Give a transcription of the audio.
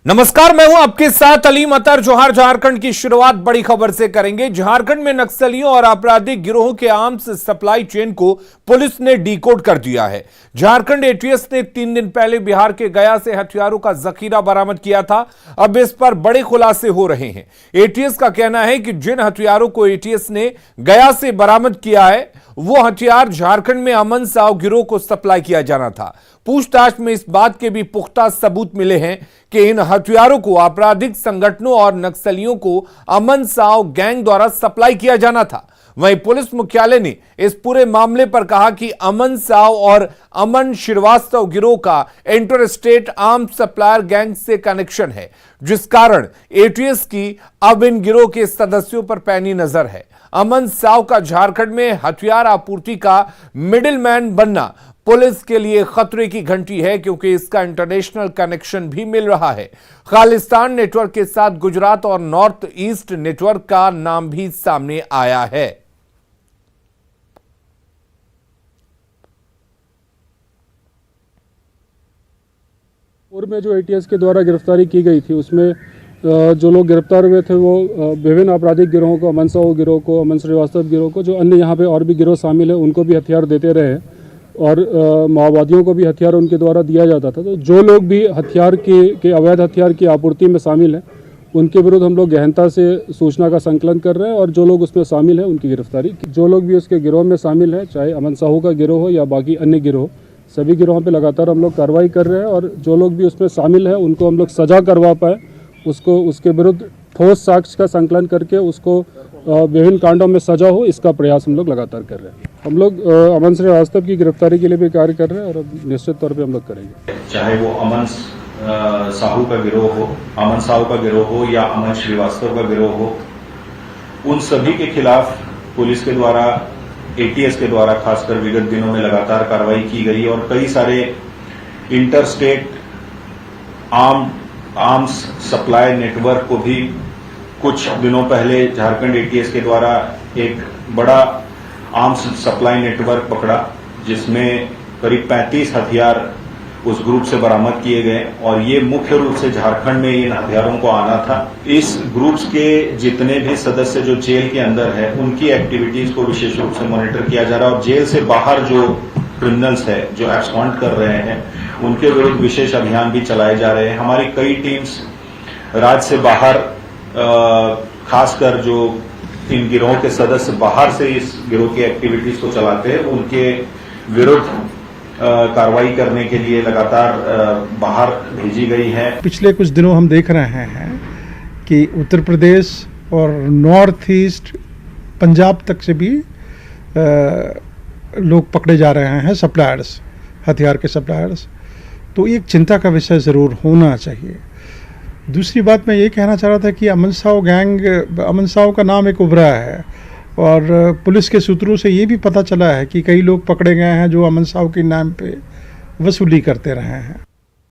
नमस्कार, मैं हूं आपके साथ अलीम अतर। जोहार। झारखंड की शुरुआत बड़ी खबर से करेंगे। झारखंड में नक्सलियों और आपराधिक गिरोहों के आर्म्स सप्लाई चेन को पुलिस ने डीकोड कर दिया है। झारखंड एटीएस ने 3 दिन पहले बिहार के गया से हथियारों का जखीरा बरामद किया था। अब इस पर बड़े खुलासे हो रहे हैं। एटीएस का कहना है कि जिन हथियारों को एटीएस ने गया से बरामद किया है वो हथियार झारखंड में अमन साव गिरोह को सप्लाई किया जाना था। पूछताछ में इस बात के भी पुख्ता सबूत मिले हैं कि इन हथियारों को आपराधिक संगठनों और नक्सलियों को अमन साव गैंग द्वारा सप्लाई किया जाना था। वहीं पुलिस मुख्यालय ने इस पूरे मामले पर कहा कि अमन साव और अमन श्रीवास्तव गिरोह का inter state arms supplier gang से कनेक्शन है, जिस कारण एटीएस की अब इन गिरोह के सदस्यों पर पैनी नजर है। अमन साव का झारखंड में हथियार आपूर्ति का मिडिलमैन बनना पुलिस के लिए खतरे की घंटी है, क्योंकि इसका इंटरनेशनल कनेक्शन भी मिल रहा है। खालिस्तान नेटवर्क के साथ गुजरात और नॉर्थ ईस्ट नेटवर्क का नाम भी सामने आया है। और में जो एटीएस के द्वारा गिरफ्तारी की गई थी उसमें जो लोग गिरफ्तार हुए थे वो विभिन्न आपराधिक गिरोहों को, अमन साव गिरोह को, अमन श्रीवास्तव गिरोह को, जो अन्य यहाँ पे और भी गिरोह शामिल है उनको भी हथियार देते रहे और माओवादियों को भी हथियार उनके द्वारा दिया जाता था। तो जो लोग भी हथियार के अवैध हथियार की आपूर्ति में शामिल हैं उनके विरुद्ध हम लोग गहनता से सूचना का संकलन कर रहे हैं और जो लोग उसमें शामिल हैं उनकी गिरफ्तारी। जो लोग भी उसके गिरोह में शामिल हैं, चाहे अमन साहू का गिरोह हो या बाकी अन्य गिरोह, सभी गिरोहों पे लगातार हम लोग कार्रवाई कर रहे हैं और जो लोग भी उसमें शामिल हैं उनको हम लोग सजा करवा पाए, उसको उसके विरुद्ध ठोस साक्ष्य का संकलन करके उसको विभिन्न कांडों में सजा हो, इसका प्रयास हम लोग लगातार कर रहे हैं। हम लोग अमन श्रीवास्तव की गिरफ्तारी के लिए भी कार्य कर रहे हैं और निश्चित तौर पे हम लोग करेंगे। चाहे वो अमन साहू का गिरोह हो, अमन साहू का गिरोह हो या अमन श्रीवास्तव का गिरोह हो, उन सभी के खिलाफ पुलिस के द्वारा, एटीएस के द्वारा खासकर विगत दिनों में लगातार कार्रवाई की गई और कई सारे inter state arms supply network को भी कुछ दिनों पहले झारखंड एटीएस के द्वारा एक बड़ा आर्म्स सप्लाई नेटवर्क पकड़ा, जिसमें करीब 35 हथियार उस ग्रुप से बरामद किए गए और ये मुख्य रूप से झारखंड में इन हथियारों को आना था। इस ग्रुप्स के जितने भी सदस्य जो जेल के अंदर है उनकी एक्टिविटीज को विशेष रूप से मॉनिटर किया जा रहा है और जेल से बाहर जो क्रिमिनल्स है, जो एब्सकॉन्ड कर रहे हैं, उनके विरुद्ध विशेष अभियान भी चलाए जा रहे हैं। हमारी कई टीम्स राज्य से बाहर, खासकर जो इन गिरोह के सदस्य बाहर से इस गिरोह की एक्टिविटीज को चलाते हैं, उनके विरुद्ध कार्रवाई करने के लिए लगातार बाहर भेजी गई है। पिछले कुछ दिनों हम देख रहे हैं कि उत्तर प्रदेश और नॉर्थ ईस्ट, पंजाब तक से भी लोग पकड़े जा रहे हैं, सप्लायर्स, हथियार के सप्लायर्स। तो एक चिंता का विषय ज़रूर होना चाहिए। दूसरी बात मैं ये कहना चाह रहा था कि अमन साव गैंग, अमन साव का नाम एक उभरा है और पुलिस के सूत्रों से ये भी पता चला है कि कई लोग पकड़े गए हैं जो अमन साव के नाम पे वसूली करते रहे हैं।